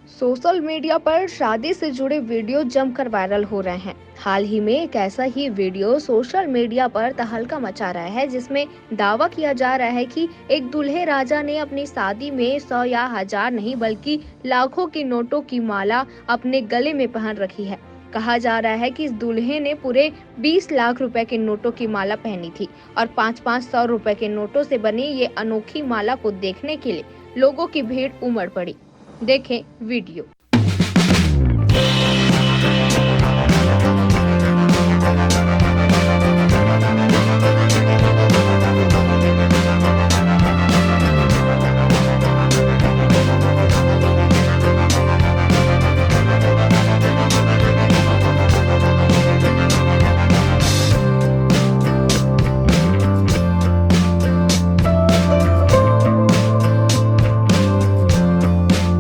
Social media पर शादी से जुड़े वीडियो जमकर वायरल हो रहे हैं। हाल ही में एक ऐसा ही वीडियो सोशल मीडिया पर तहलका मचा रहा है, जिसमें दावा किया जा रहा है कि एक दूल्हे राजा ने अपनी शादी में 100 या 1000 नहीं बल्कि लाखों की नोटों की माला अपने गले में पहन रखी है। कहा जा रहा है कि इस दूल्हे ने पूरे 20 लाख रुपए के नोटों की माला पहनी थी और 5-5 सौ रुपए के नोटों से बनी ये अनोखी माला को देखने के लिए लोगों की भीड़ उमड़ पड़ी। देखें वीडियो।